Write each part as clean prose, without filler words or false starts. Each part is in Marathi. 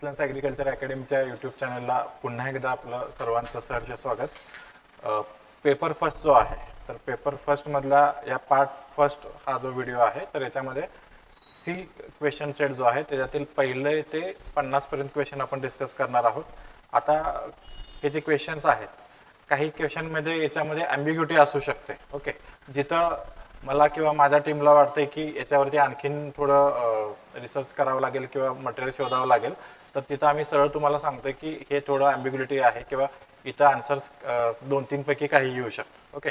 एक्सलन्स ॲग्रिकल्चर अकॅडमीच्या यूट्यूब चॅनलला पुन्हा एकदा आपलं सर्वांचं सहर्ष स्वागत. पेपर फर्स्ट जो आहे तर पेपर फर्स्टमधला या पार्ट फर्स्ट हा जो व्हिडिओ आहे तर याच्यामध्ये सी क्वेश्चन सेट जो आहे त्याच्यातील पहिले ते 50 पर्यंत क्वेश्चन आपण डिस्कस करणार आहोत. आता हे जे क्वेश्चन्स आहेत काही क्वेश्चनमध्ये याच्यामध्ये ॲम्बिग्युटी असू शकते. ओके, जिथं मला किंवा माझ्या टीमला वाटतंय की याच्यावरती आणखीन थोडं रिसर्च करावं लागेल किंवा मटेरियल शोधावं लागेल तर तिथं आम्ही सरळ तुम्हाला सांगतोय की हे थोडं ॲम्बिग्युटी आहे किंवा इथं आन्सर्स 2-3 पैकी काही येऊ शकतं. ओके,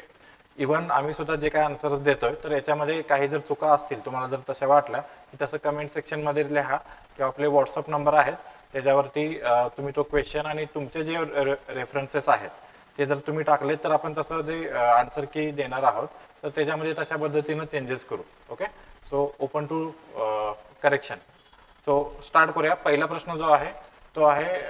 इव्हन आम्ही सुद्धा जे काही आन्सर्स देतोय तर याच्यामध्ये काही जर चुका असतील तुम्हाला जर तशा वाटल्या की तसं कमेंट सेक्शनमध्ये लिहा किंवा आपले व्हॉट्सअप नंबर आहेत त्याच्यावरती तुम्ही तो क्वेश्चन आणि तुमचे जे रेफरन्सेस आहेत ते जर तुम्ही टाकले तर आपण तसं जे आन्सर की देणार आहोत तर त्याच्यामध्ये तशा पद्धतीनं चेंजेस करू. Okay, so open to correction. So start करूया. पहिला प्रश्न जो आहे तो आहे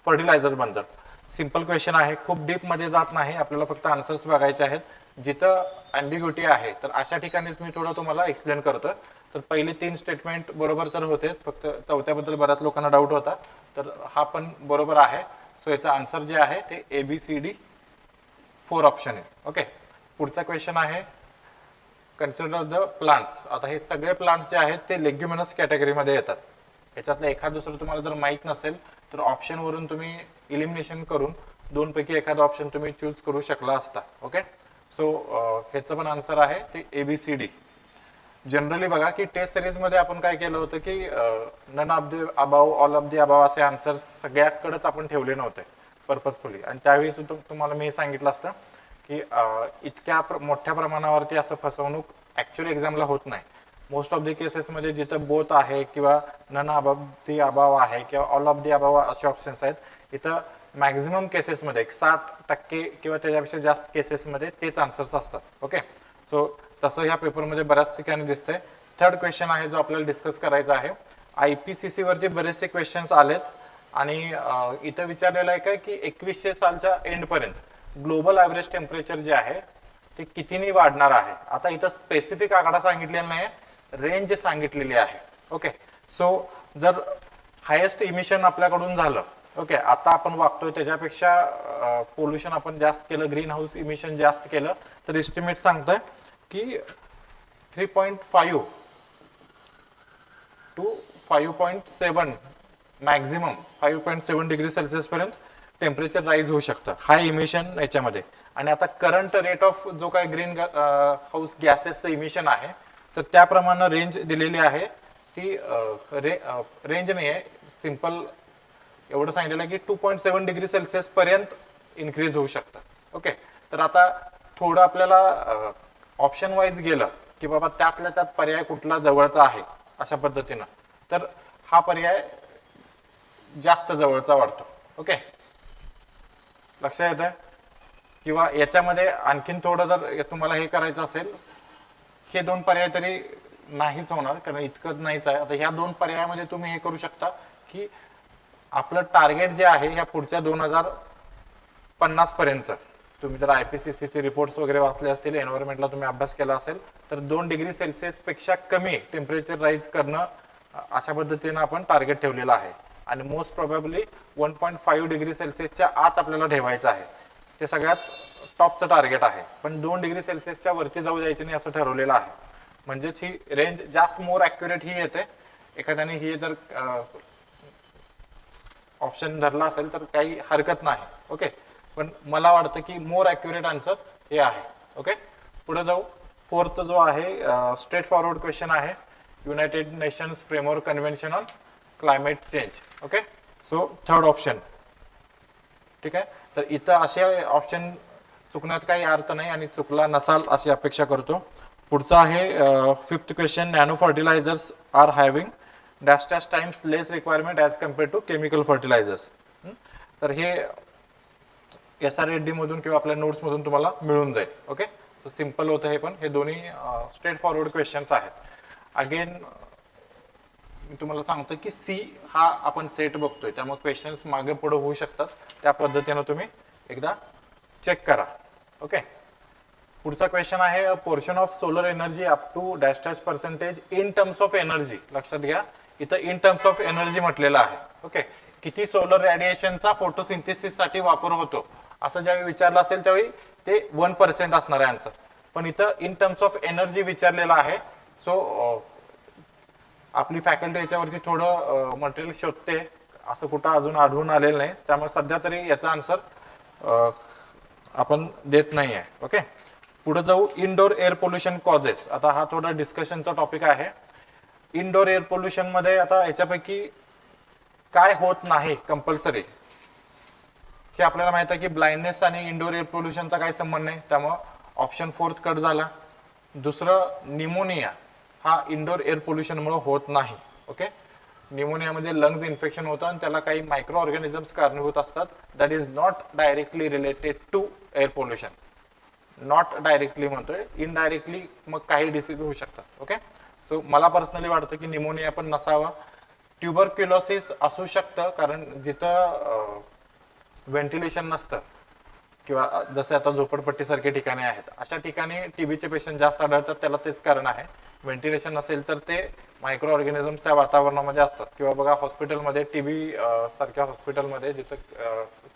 फर्टिलायझर बद्दल. सिंपल क्वेश्चन आहे, खूप डीपमध्ये जात नाही, आपल्याला फक्त आन्सर्स बघायचे आहेत. जिथं ॲम्बिग्युटी आहे तर अशा ठिकाणीच मी थोडं तुम्हाला एक्सप्लेन करतो. तर पहिले 3 स्टेटमेंट बरोबर तर होतेच, फक्त चौथ्याबद्दल बऱ्याच लोकांना डाऊट होता तर हा पण बरोबर आहे. सो याचा आन्सर जे आहे ते ABCD 4 ऑप्शन आहे. ओके, पुढचा क्वेश्चन आहे कन्सिडर द प्लांट्स. आता हे सगळे प्लांट्स जे आहेत ते लेग्युमिनस कॅटेगरीमध्ये येतात. याच्यातलं एखाद दुसरं तुम्हाला जर माहीत नसेल तर ऑप्शनवरून तुम्ही इलिमिनेशन करून 2 पैकी एखादा ऑप्शन तुम्ही चूज करू शकला असता. ओके, सो ह्याचं पण आन्सर आहे ते ABCD. जनरली बघा की टेस्ट सिरीजमध्ये आपण काय केलं होतं की none of the above, all of the above असे आन्सर्स सगळ्याकडेच आपण ठेवले नव्हते पर्पजफुली. आणि त्यावेळी तुम्हाला मी सांगितलं असतं की इतक्या मोठ्या प्रमाणावरती असं फसवणूक ॲक्च्युअली एक्झामला होत नाही. मोस्ट ऑफ द केसेसमध्ये जिथं बोथ आहे किंवा नन ऑफ द अबाव आहे किंवा ऑल ऑफ द अबाव असे ऑप्शन्स आहेत, इथं मॅक्झिमम केसेसमध्ये 60% किंवा त्याच्यापेक्षा जास्त केसेसमध्ये तेच आन्सर्स असतात. ओके, सो तसं ह्या पेपरमध्ये बऱ्याच ठिकाणी दिसतंय. थर्ड क्वेश्चन आहे जो आपल्याला डिस्कस करायचा आहे. IPCC वरती बरेचसे क्वेश्चन्स आलेत आणि इथं विचारलेलं आहे काय की 2100 सालच्या एंडपर्यंत ग्लोबल ॲव्हरेज टेम्परेचर जे आहे ते कितीने वाढणार आहे. आता इथं स्पेसिफिक आकडा सांगितलेला नाही, रेंज सांगितलेली आहे. ओके, सो जर हायेस्ट इमिशन आपल्याकडून झालं, ओके, आता आपण वागतोय त्याच्यापेक्षा पोल्युशन आपण जास्त केलं, ग्रीन हाऊस इमिशन जास्त केलं तर एस्टिमेट सांगतंय की 3.5 to 5.7 मॅक्झिमम 5.7 डिग्री सेल्सिअस पर्यंत टेम्परेचर राईज होऊ शकतं हाय इमिशन याच्यामध्ये. आणि आता करंट रेट ऑफ जो काय ग्रीन हाऊस गॅसेसचं इमिशन आहे तर त्याप्रमाणे रेंज दिलेली आहे. ती रेंज नाही आहे, सिंपल एवढं सांगितलेलं आहे की 2.7 डिग्री सेल्सिअस पर्यंत इन्क्रीज होऊ शकतं. ओके, तर आता थोडं आपल्याला ऑप्शन वाईज गेलं की बाबा त्यातल्या त्यात पर्याय कुठला जवळचा आहे अशा पद्धतीनं तर हा पर्याय जास्त जवळचा वाटतो. ओके, लक्षात येतंय. किंवा याच्यामध्ये आणखीन थोडं जर तुम्हाला हे करायचं असेल, हे 2 पर्याय तरी नाहीच होणार कारण इतकं नाहीच आहे. आता ह्या 2 पर्यायामध्ये तुम्ही हे करू शकता की आपलं टार्गेट जे आहे ह्या पुढच्या 2050 पर्यंतचं, तुम्ही जर IPCCचे रिपोर्ट्स वगैरे वाचले असतील, एन्व्हायरमेंटला तुम्ही अभ्यास केला असेल तर 2 डिग्री सेल्सिअस पेक्षा कमी टेम्परेचर राईज करणं अशा पद्धतीनं आपण टार्गेट ठेवलेलं आहे. आणि मोस्ट प्रोबॅबली 1.5 डिग्री सेल्सिअसच्या आत आपल्याला ठेवायचं आहे. ते सगळ्यात टॉपचं टार्गेट आहे, पण 2 डिग्री सेल्सिअसच्या वरती जाऊ द्यायचं नाही असं ठरवलेलं आहे. म्हणजेच ही रेंज जास्त मोर ॲक्युरेट ही येते. एखाद्याने ही जर ऑप्शन धरला असेल तर काही हरकत नाही. ओके, पण मला वाटतं की मोर ॲक्युरेट आन्सर हे आहे. ओके, पुढे जाऊ. फोर्थ जो आहे स्ट्रेट फॉरवर्ड क्वेश्चन आहे, United nations framework convention on climate change. Okay, so third option. ठीक आहे, तर इथं असे ऑप्शन चुकण्यात काही अर्थ नाही आणि चुकला नसाल अशी अपेक्षा करतो. पुढचा आहे fifth question, nano fertilizers are having dash dash times less requirement as compared to chemical fertilizers. तर हे SRHD मधून किंवा आपल्या नोट्समधून तुम्हाला मिळून जाईल. ओके, तर सिम्पल होतं हे, पण हे दोन्ही स्ट्रेट फॉरवर्ड क्वेश्चन्स आहेत. अगेन मी तुम्हाला सांगतो की सी हा आपण सेट बघतोय त्यामुळे क्वेश्चन्स मागे पुढे होऊ शकतात, त्या पद्धतीनं तुम्ही एकदा चेक करा. ओके, पुढचा क्वेश्चन आहे portion of solar energy up to dash dash percentage in terms of energy. लक्षात घ्या, इथं इन टर्म्स ऑफ एनर्जी म्हटलेलं आहे. ओके, किती सोलर रेडिएशनचा फोटोसिंथेसिससाठी वापर होतो असं ज्यावेळी विचारलं असेल त्यावेळी ते 1% असणार आहे आन्सर. पण इथं इन टर्म्स ऑफ एनर्जी विचारलेलं आहे. सो आपली फॅकल्टी याच्यावरती थोडं मटेरियल शोधते, असं कुठं अजून आढळून आलेलं नाही, त्यामुळे सध्या तरी याचा आन्सर आपण देत नाही आहे. ओके, पुढे जाऊ. Indoor air pollution causes. आता हा थोडा डिस्कशनचा टॉपिक आहे. इनडोअर एअर पोल्युशन मध्ये आता याच्यापैकी काय होत नाही कंपल्सरी, हे आपल्याला माहित आहे की ब्लाइंडनेस आणि इनडोअर एअर पोल्युशनचा काही संबंध नाही, त्यामुळे ऑप्शन 4 कट झाला. दुसरं निमोनिया हा इनडोअर एअर पोल्युशनमुळे होत नाही. ओके, निमोनिया म्हणजे लंग्स इन्फेक्शन होतं आणि त्याला काही मायक्रो ऑर्गॅनिझम्स कारणीभूत असतात. That is not directly related to air pollution. Not directly म्हणतोय, इनडायरेक्टली मग काही डिसीज होऊ शकतात. ओके, सो मला पर्सनली वाटतं की निमोनिया पण नसावा. ट्युबरक्युलोसिस असू शकतं, कारण जिथं व्हेंटिलेशन नसतं किंवा जसे आता झोपडपट्टीसारखे ठिकाणे आहेत अशा ठिकाणी टीबीचे पेशंट जास्त आढळतात, त्याला तेच कारण आहे. व्हेंटिलेशन नसेल तर ते मायक्रो ऑर्गॅनिझम्स त्या वातावरणामध्ये असतात. किंवा बघा हॉस्पिटलमध्ये टीबी सारख्या हॉस्पिटलमध्ये जिथं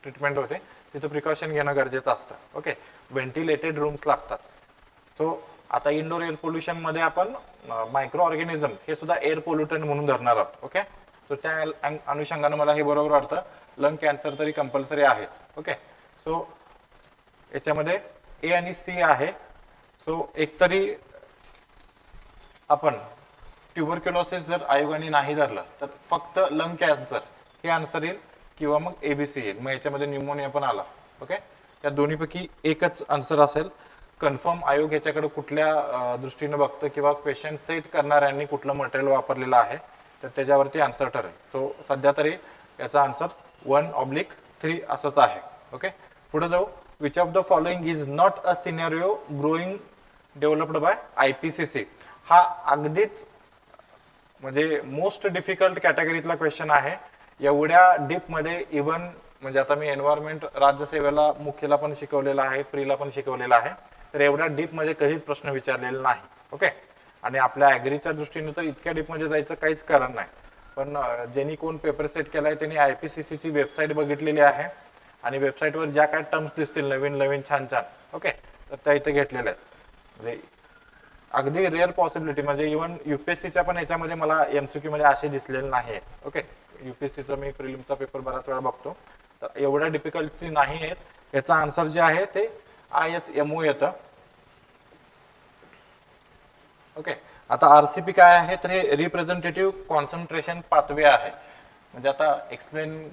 ट्रीटमेंट होते तिथं प्रिकॉशन घेणं गरजेचं असतं. ओके, व्हेंटिलेटेड रूम्स लागतात. सो आता इनडोअर एअर पोल्युशन मध्ये आपण मायक्रो ऑर्गॅनिझम हे सुद्धा एअर पोल्युटंट म्हणून धरणार आहोत. ओके, तर त्या अनुषंगाने मला हे बरोबर वाटतं. लंग कॅन्सर तरी कंपल्सरी आहेच. ओके, सो याच्यामध्ये ए आणि सी आहे. सो एकतरी आपण ट्युबरक्युलोसिस जर आयोगाने नाही धरलं तर फक्त लंग कॅन्सर हे आन्सर येईल किंवा मग एबीसी येईल. मग याच्यामध्ये न्यूमोनिया पण आला. ओके, त्या दोन्हीपैकी एकच आन्सर असेल. कन्फर्म आयोग याच्याकडे कुठल्या दृष्टीने बघतं किंवा क्वेश्चन सेट करणाऱ्यांनी कुठलं मटेरियल वापरलेलं आहे तर त्याच्यावरती आन्सर ठरेल. सो सध्या तरी याचा आन्सर 1/3 असंच आहे. ओके, पुढे जाऊ. Which of the following is not a scenario growing developed by IPCC. हा अगदीच म्हणजे मोस्ट डिफिकल्ट कॅटेगरीतला क्वेश्चन आहे. एवढ्या डीप मध्ये इव्हन म्हणजे आता मी एन्व्हायरमेंट राज्यसेवेला मुख्यला पण शिकवलेला आहे, प्रीला पण शिकवलेला आहे, तर एवढ्या डीप मध्ये कधीच प्रश्न विचारलेला नाही. ओके, आणि आपल्या ॲग्रीच्या दृष्टीने तर इतक्या डीप मध्ये जायचं काहीच कारण नाही. पण ज्यांनी कोण पेपर सेट केलाय त्यांनी IPCC ची वेबसाईट बघितलेली आहे आणि वेबसाईटवर ज्या काय टर्म्स दिसतील नवीन नवीन छान छान, ओके, तर त्या इथे घेतलेल्या आहेत. म्हणजे अगदी रेअर पॉसिबिलिटी, म्हणजे इव्हन UPSCच्या पण याच्यामध्ये मला MCQ मध्ये असे दिसलेले नाही. ओके, UPSCचा मी प्रिलिम्सचा पेपर बराच वेळा बघतो, तर एवढ्या डिफिकल्टी नाही आहेत. याचा आन्सर जे आहे ते ISMO येतं. ओके, आता RCP काय आहे तर हे रिप्रेझेंटेटिव्ह कॉन्सन्ट्रेशन पाथवे आहे. म्हणजे आता एक्सप्लेन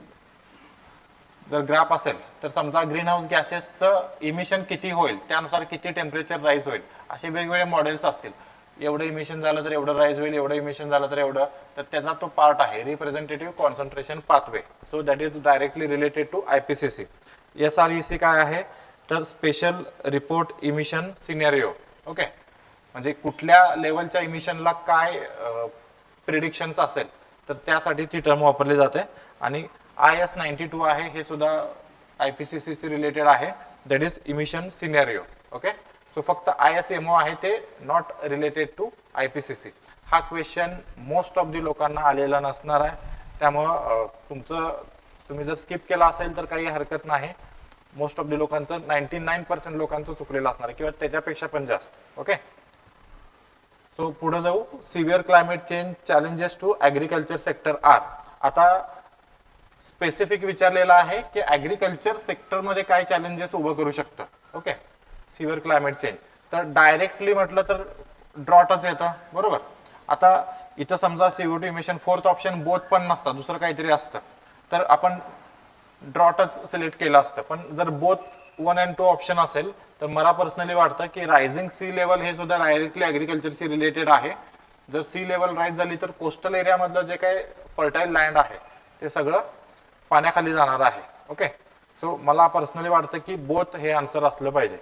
जर ग्राफ असेल तर समजा ग्रीन हाऊस गॅसेसचं इमिशन किती होईल त्यानुसार किती टेम्परेचर राईज होईल असे वेगवेगळे मॉडेल्स असतील. एवढं इमिशन झालं तर एवढं राईज होईल, एवढं इमिशन झालं तर एवढं, तर त्याचा तो पार्ट आहे representative concentration pathway. So that is directly related to IPCC. SREC काय आहे तर special report emission scenario. Okay, म्हणजे कुठल्या लेवलच्या इमिशनला काय प्रिडिक्शन्स असेल तर त्यासाठी ती टर्म वापरली जाते. आणि IS92 आहे हे सुद्धा IPCC चे रिलेटेड आहे, that is emission scenario. Okay, so फक्त ISMO आहे ते नॉट रिलेटेड टू IPCC. हा क्वेश्चन मोस्ट ऑफ दी लोकांना आलेला नसणार आहे, त्यामुळं तुम्ही जर स्किप केला असेल तर काही हरकत नाही. मोस्ट ऑफ दी लोकांचं 99% लोकांचं चुकलेलं असणार किंवा त्याच्यापेक्षा पण जास्त. ओके, सो पुढे जाऊ. Severe climate change challenges to agriculture sector are. आता स्पेसिफिक विचारलेला आहे की ऍग्रिकल्चर सेक्टरमध्ये काय चॅलेंजेस उभं करू शकतं. ओके, सिव्हिअर क्लायमेट चेंज तर डायरेक्टली म्हटलं तर ड्रॉटच येतं, बरोबर. आता इथं समजा CO2 emission fourth option both पण नसतं, दुसरं काहीतरी असतं तर आपण ड्रॉटच सिलेक्ट केलं असतं. पण जर बोथ 1 and 2 ऑप्शन असेल तर मला पर्सनली वाटतं की रायझिंग सी लेवल हे सुद्धा डायरेक्टली ऍग्रिकल्चरशी रिलेटेड आहे. जर सी लेवल राईज झाली तर कोस्टल एरियामधलं जे काही फर्टाईल लँड आहे ते सगळं पाण्याखाली जाणार आहे. ओके, सो मला पर्सनली वाटतं की बोथ हे आन्सर असलं पाहिजे.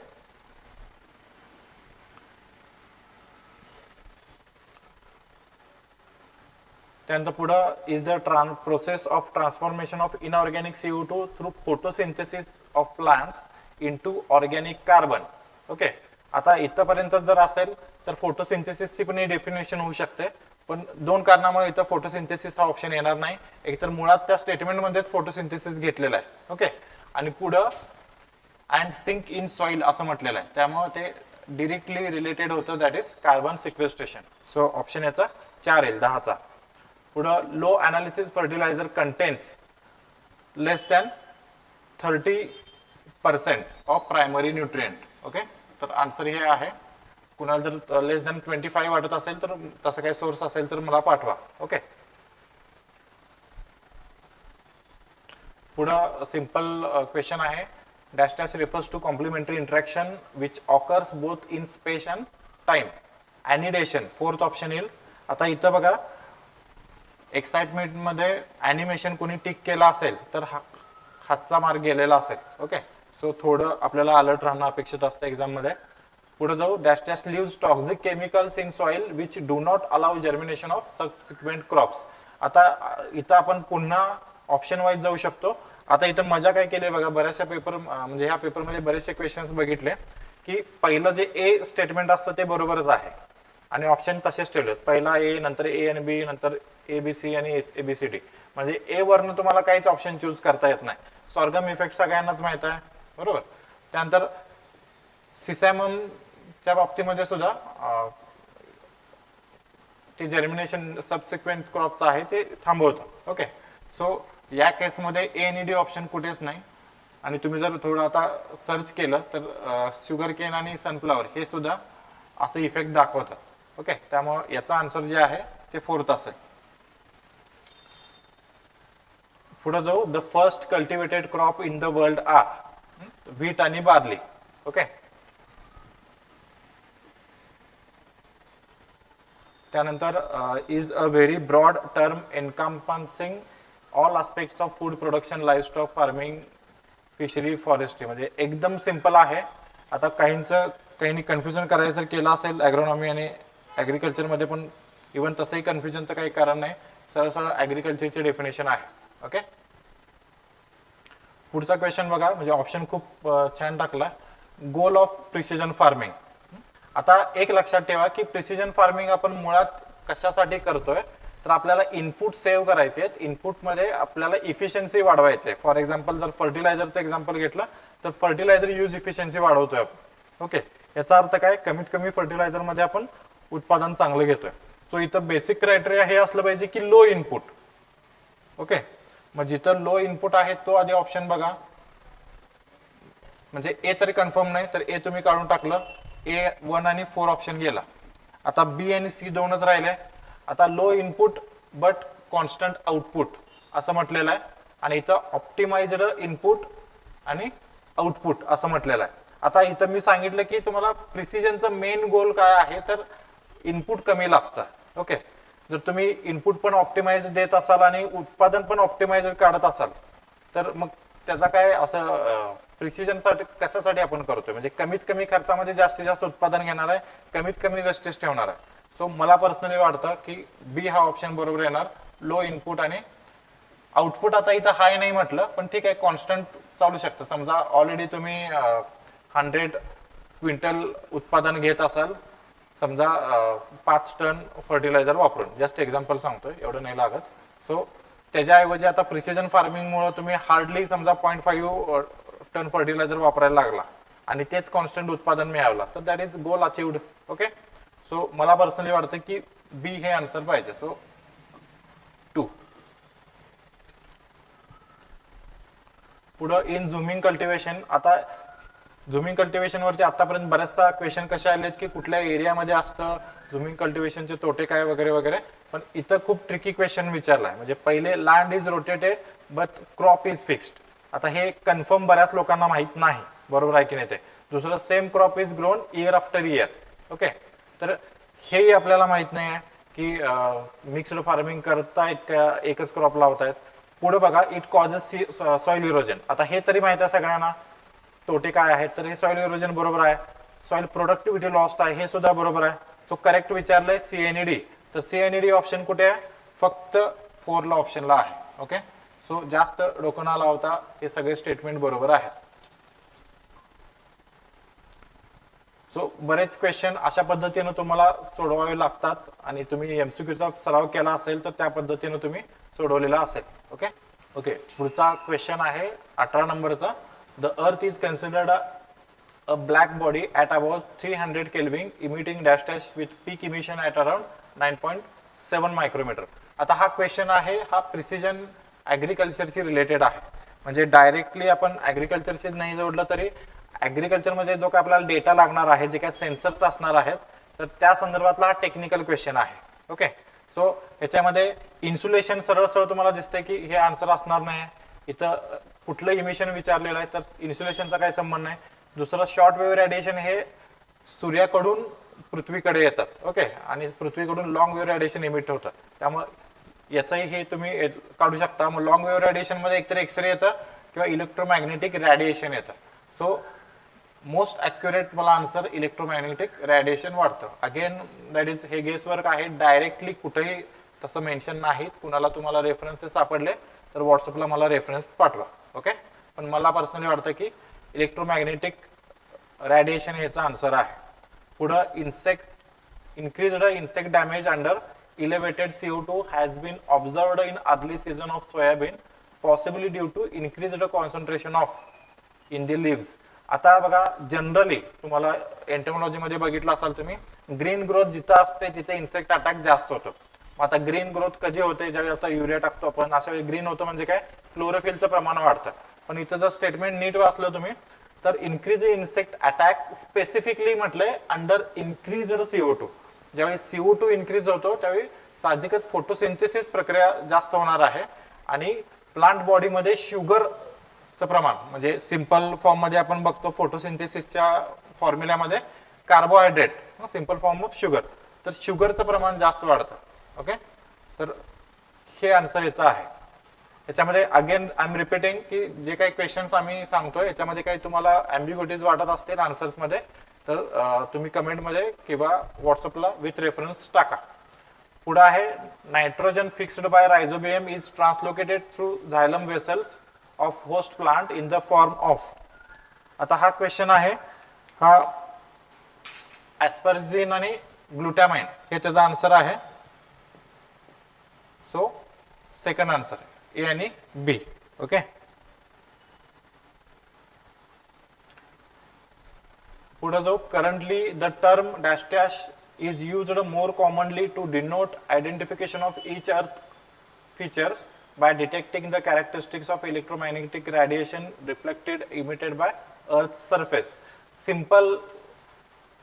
त्यानंतर पुढं is the process of transformation of inorganic CO2 through photosynthesis of plants into organic carbon. Okay, आता इथपर्यंत जर असेल तर फोटोसिंथेसिसची पण डेफिनेशन होऊ शकते. पण दोन कारणामुळे इथं फोटोसिंथेसिस हा ऑप्शन येणार नाही. एक तर मुळात त्या स्टेटमेंटमध्येच फोटोसिंथेसिस घेतलेलं आहे, ओके, आणि पुढं अँड सिंक इन सॉइल असं म्हटलेलं आहे, त्यामुळे ते डिरेक्टली रिलेटेड होतं, that is carbon sequestration. So option याचा 4 येईल 10चा. पुढं low analysis fertilizer contains less than 30% of primary nutrient. Okay, तर आन्सर हे आहे. कुणाला जर लेस दॅन 25 वाटत असेल तर तसं काही सोर्स असेल तर मला पाठवा. ओके, पुढं सिंपल क्वेश्चन आहे. Dash dash refers to complementary interaction which occurs both in space and time. ॲनिडेशन 4th ऑप्शन येईल. आता इथं बघा, एक्साइटमेंट मध्ये ॲनिमेशन कोणी टिक केला असेल तर हातचा मार्क गेलेला असेल. ओके, सो थोडं आपल्याला अलर्ट राहणं अपेक्षित असतं एक्झाम मध्ये. पुढे जाऊ. Dash dash leaves toxic chemicals in soil which do not allow germination of subsequent crops. आता इथं आपण पुन्हा ऑप्शन वाईज जाऊ शकतो. आता इथं मजा काय केली बघा, बऱ्याचशा पेपर म्हणजे ह्या पेपरमध्ये बरेचसे क्वेश्चन्स बघितले की पहिलं जे ए स्टेटमेंट असतं ते बरोबरच आहे आणि ऑप्शन तसेच ठेवले. पहिला ए, नंतर ए आणि बी, नंतर ए बी सी आणि ए बी सी डी. म्हणजे ए वरनं तुम्हाला काहीच ऑप्शन चूज करता येत नाही. सॉर्गम इफेक्ट सगळ्यांनाच माहित आहे, बरोबर. त्यानंतर सिसॅममच्या बाबतीमध्ये सुद्धा ते जर्मिनेशन सबसिक्वेंट क्रॉपचं आहे ते थांबवतं. ओके, सो या केसमध्ये ए आणि डी ऑप्शन कुठेच नाही. आणि तुम्ही जर थोडं आता सर्च केलं तर शुगर केन आणि सनफ्लॉवर हे सुद्धा असं इफेक्ट दाखवतात. ओके, त्यामुळे याचा आन्सर जे आहे ते 4th असेल. पुढे जाऊ. The first cultivated crop in the world are wheat आणि बार्ली. ओके, त्यानंतर is a very broad term encompassing all aspects of food production, livestock farming, fishery, forestry. म्हणजे एकदम सिंपल आहे. आता काहींनी कन्फ्युजन करायचं जर केलं असेल ॲग्रोनॉमी आणि ॲग्रिकल्चरमध्ये, पण इव्हन तसंही कन्फ्युजनचं काही कारण नाही. सरळ सरळ ॲग्रिकल्चरची डेफिनेशन आहे. ओके, पुढचा क्वेश्चन बघा, म्हणजे ऑप्शन खूप छान टाकला. Goal of precision farming. आता एक लक्षात ठेवा की प्रिसिजन फार्मिंग आपण मुळात कशासाठी करतोय, तर आपल्याला इनपुट सेव्ह करायचे आहेत. इनपुटमध्ये आपल्याला इफिशियन्सी वाढवायची आहे. फॉर एक्झाम्पल जर फर्टिलायझरचं एक्झाम्पल घेतलं तर फर्टिलायझर यूज इफिशियन्सी वाढवतोय आपण. ओके, याचा अर्थ काय, कमीत कमी फर्टिलायझरमध्ये आपण उत्पादन चांगलं घेतोय. सो इथं बेसिक क्रायटेरिया हे असलं पाहिजे की लो इनपुट. ओके, मग जिथं लो इनपुट आहे तो आधी ऑप्शन बघा. म्हणजे ए तरी कन्फर्म नाही तर ए तुम्ही काढून टाकलं, ए 1 आणि 4 ऑप्शन गेला. आता बी आणि सी दोनच राहिले. आता low input but constant output असं म्हटलेलं आहे आणि इथं ऑप्टिमाइज्ड इनपुट आणि आउटपुट असं म्हटलेलं आहे. आता इथं मी सांगितलं की तुम्हाला प्रिसिजनचं मेन गोल काय आहे, तर इनपुट कमी लागतं. ओके, जर तुम्ही इनपुट पण ऑप्टिमाइज देत असाल आणि उत्पादन पण ऑप्टिमाइज काढत असाल तर मग त्याचा काय असं प्रिसिजनसाठी कशासाठी आपण करतोय, म्हणजे कमीत कमी खर्चामध्ये जास्तीत जास्त उत्पादन घेणार आहे, कमीत कमी वेस्टेज ठेवणार आहे. सो मला पर्सनली वाटतं की बी हा ऑप्शन बरोबर येणार, लो इनपुट आणि आउटपुट. आता इथं हाय नाही म्हटलं पण ठीक आहे, कॉन्स्टंट चालू शकतं. समजा ऑलरेडी तुम्ही 100 क्विंटल उत्पादन घेत असाल, समजा 5 टन फर्टिलायझर वापरून, जस्ट एक्झाम्पल सांगतोय, एवढं नाही लागत. सो त्याच्याऐवजी आता प्रिसिजन फार्मिंगमुळे तुम्ही हार्डली समजा 0.5 टन फर्टिलायझर वापरायला लागला आणि तेच कॉन्स्टंट उत्पादन मिळालं तर that is goal achieved. Okay, so मला पर्सनली वाटतं की बी हे आन्सर पाहिजे. सो 2. पुढं इन झुमिंग कल्टिवेशन. आता झुमिंग कल्टिवेशन वरती आतापर्यंत बऱ्याचदा क्वेश्चन कसे आलेत की कुठल्या एरियामध्ये असतं, झुमिंग कल्टिवेशनचे तोटे काय वगैरे वगैरे. पण इथं खूप ट्रिकी क्वेश्चन विचारलाय. म्हणजे पहिले land is rotated but crop is fixed. आता हे कन्फर्म बऱ्याच लोकांना माहित नाही, बरोबर आहे की नाही ते. दुसरं same crop is grown year after year. Okay, तर हेही आपल्याला माहित नाही आहे की मिक्स्ड फार्मिंग करतायत का एकच क्रॉप लावतायत. पुढे बघा, इट कॉजेस सॉइल इरोजन. आता हे तरी माहित आहे सगळ्यांना, तोटे काय आहेत, तर हे सॉइल इरोजन बरोबर आहे. सॉइल प्रोडक्टिव्हिटी लॉस्ट आहे हे सुद्धा बरोबर आहे. सो करेक्ट विचारलंय सी आणि डी. तर सी आणि डी ऑप्शन कुठे आहे, फक्त 4 ला ऑप्शनला आहे. ओके, सो जास्त डोकं न लावता हे सगळे स्टेटमेंट बरोबर आहेत. सो बरेच क्वेश्चन अशा पद्धतीने तुम्हाला सोडवावे लागतात आणि तुम्ही एमसीक्यूचा सराव केला असेल तर त्या पद्धतीने तुम्ही सोडवलेला असेल. ओके ओके पुढचा क्वेश्चन आहे 18 नंबरचा. The earth is considered a black body at about 300 Kelvin emitting dash dash with peak emission at around 9.7 micrometer. आता हा क्वेश्चन आहे हा प्रिसिजन ॲग्रिकल्चरशी रिलेटेड आहे. म्हणजे डायरेक्टली आपण ॲग्रिकल्चरशी नाही जोडलं तरी ॲग्रिकल्चरमध्ये जो काय आपल्याला डेटा लागणार आहे, जे काय सेन्सर्स असणार आहेत, तर त्या संदर्भातला हा टेक्निकल क्वेश्चन आहे. ओके सो ह्याच्यामध्ये इन्सुलेशन सरळ सरळ तुम्हाला दिसतंय की हे आन्सर असणार नाही. इथं कुठलं इमिशन विचारलेलं आहे तर इन्सुलेशनचा काही संबंध नाही. दुसरं शॉर्ट वेव्ह रेडिएशन हे सूर्याकडून पृथ्वीकडे येतात. ओके आणि पृथ्वीकडून लॉंग वेव्ह रेडिएशन इमिट होतं. त्यामुळे याचाही हे तुम्ही काढू शकता. मग लॉंग वेव्ह रेडिएशन मध्ये एकतर एक्सरे येतं किंवा इलेक्ट्रोमॅग्नेटिक रेडिएशन येतं. सो मोस्ट ॲक्युरेट मला आन्सर इलेक्ट्रोमॅग्नेटिक रेडिएशन वाटतं. अगेन दॅट इज हे गेस वर्क आहे. डायरेक्टली कुठेही तसं मेन्शन नाही. कुणाला तुम्हाला रेफरन्सेस सापडले तर व्हॉट्सअपला मला रेफरन्स पाठवा. ओके पण मला पर्सनली वाटतं की इलेक्ट्रोमॅग्नेटिक रेडिएशन ह्याचा आन्सर आहे. पुढं increased insect damage under elevated CO2 has been observed in early season of soybean possibly due to increased concentration of in the leaves. आता बघा जनरली तुम्हाला एंटोमॉलॉजी मध्ये बघितलं असाल तुम्ही ग्रीन ग्रोथ जिथं असते तिथे इन्सेक्ट अटॅक जास्त होतो. आता ग्रीन ग्रोथ कधी होते ज्यावेळी आता युरिया टाकतो आपण अशा वेळी ग्रीन होतं म्हणजे काय क्लोरोफिलचं प्रमाण वाढतं. पण इथं जर स्टेटमेंट नीट वाचलं तुम्ही तर इन्क्रीज इन्सेक्ट अटॅक स्पेसिफिकली म्हटलंय अंडर इन्क्रीज्ड CO2. ज्यावेळी CO2 इन्क्रीज होतो त्यावेळी साहजिकच फोटोसिंथेसिस प्रक्रिया जास्त होणार आहे आणि प्लांट बॉडीमध्ये शुगरचं प्रमाण म्हणजे सिंपल फॉर्म मध्ये आपण बघतो फोटोसिंथेसिसच्या फॉर्म्युल्यामध्ये carbohydrate simple form of sugar, तर शुगरचं प्रमाण जास्त वाढतं. ओके तर हे आन्सर याचं आहे. याच्यामध्ये अगेन आय एम रिपीटिंग की जे काही क्वेश्चन्स आम्ही सांगतोय याच्यामध्ये काही तुम्हाला ॲम्बिग्युइटीज वाटत असतील आन्सर्स मध्ये तर तुम्ही कमेंटमध्ये किंवा व्हॉट्सअपला विथ रेफरन्स टाका. पुढे आहे nitrogen fixed by rhizobium is translocated through xylem vessels of host plant in the form of. आता हा क्वेश्चन आहे हा ॲस्परजिन आणि ग्लुटामाइन हे त्याचा आन्सर आहे. सो सेकंड आन्सर ए आणि बी. ओके पुढे जो currently the term dash dash is used more commonly to denote identification of each earth features by detecting the characteristics of electromagnetic radiation reflected emitted by earth surface. Simple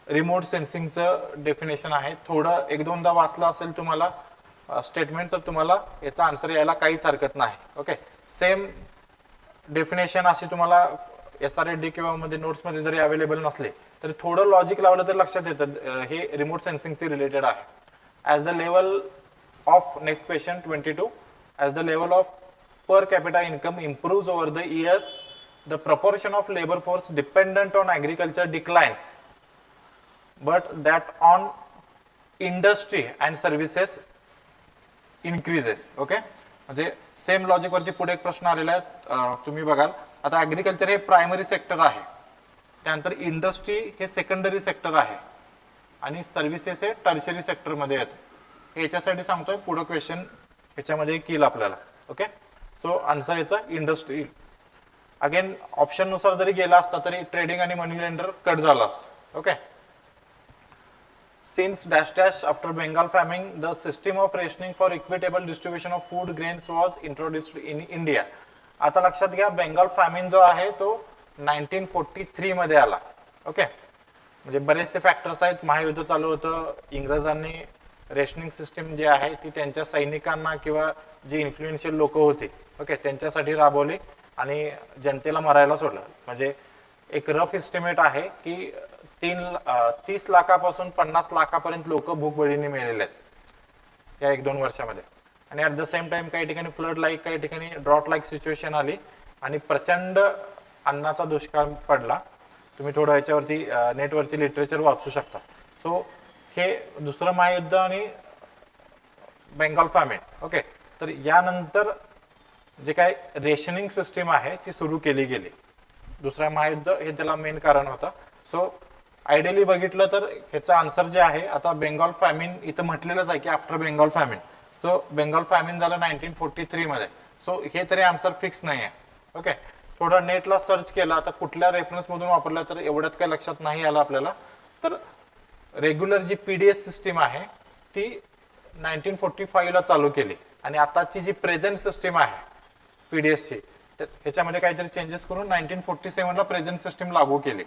remote सेन्सिंगचं डेफिनेशन आहे. थोडं एक दोनदा वाचलं असेल तुम्हाला स्टेटमेंट तर तुम्हाला याचा आन्सर यायला काहीच हरकत नाही. ओके सेम डेफिनेशन अशी तुम्हाला SRD किंवा मध्ये नोट्स मध्ये जरी अवेलेबल नसले तरी थोडं लॉजिक लावलं तर लक्षात येतं हे रिमोट सेन्सिंगशी रिलेटेड आहे. As the level of next question 22 as the level of per capita income improves over the years the proportion of labour force dependent on agriculture declines but that on industry and services increases. Okay म्हणजे सेम लॉजिक वरती पुढे एक प्रश्न आलेला आहे. तुम्ही बघाल आता ॲग्रिकल्चर हे प्रायमरी सेक्टर आहे, त्यानंतर इंडस्ट्री हे सेकंडरी सेक्टर आहे आणि सर्व्हिसेस हे टर्शरी सेक्टर मध्ये येतं. याच्यासाठी सांगतोय पुढे क्वेश्चन ह्याच्यामध्ये येईल आपल्याला. ओके सो आन्सर याचा इंडस्ट्री. अगेन ऑप्शन नुसार जरी गेला असता तरी ट्रेडिंग आणि मनी लेंडर कट झाला असतं. Okay Since dash dash after Bengal famine, the system of rationing for equitable distribution of food grains was introduced in India. आता लक्षात घ्या बेंगॉल फॅमिन जो आहे तो 1943 मध्ये आला. ओके म्हणजे बरेचसे फॅक्टर्स आहेत. महायुद्ध चालू होतं, इंग्रजांनी रेशनिंग सिस्टीम जी आहे ती त्यांच्या सैनिकांना किंवा जे इन्फ्लुएन्शियल लोक होते ओके त्यांच्यासाठी राबवली आणि जनतेला मरायला सोडलं. म्हणजे एक रफ एस्टिमेट आहे की 30 लाखापासून 50 लाखापर्यंत लोक भूकबळीने मेलेले आहेत या 1-2 वर्षामध्ये. आणि ऍट द सेम टाइम काही ठिकाणी फ्लड लाईक काही ठिकाणी ड्रॉट लाईक सिच्युएशन आली आणि प्रचंड अन्नाचा दुष्काळ पडला. तुम्ही थोडं याच्यावरती नेटवरती लिटरेचर वाचू शकता. सो हे दुसरं महायुद्ध आणि बेंगॉल फॅमिन. ओके तर यानंतर जे काय रेशनिंग सिस्टीम आहे ती सुरू केली गेली. दुसऱ्या महायुद्ध हे त्याला मेन कारण होतं. सो आयडियली बघितलं तर ह्याचं आन्सर जे आहे, आता बेंगॉल फॅमिन इथं म्हटलेलंच आहे की after Bengal famine, so Bengal famine झालं 1943 मध्ये. सो हे तरी आन्सर फिक्स नाही आहे. ओके, थोडं नेटला सर्च केलं, आता कुठल्या रेफरन्स मधून वापरलं तर एवढ्यात काही लक्षात नाही आलं आपल्याला. तर रेग्युलर जी पीडीएस सिस्टीम आहे ती 1945 ला चालू केली, आणि आताची जी प्रेझेंट सिस्टीम आहे पीडीएसची, ह्याच्यामध्ये काहीतरी चेंजेस करून 1947 ला प्रेझेंट सिस्टीम लागू केली.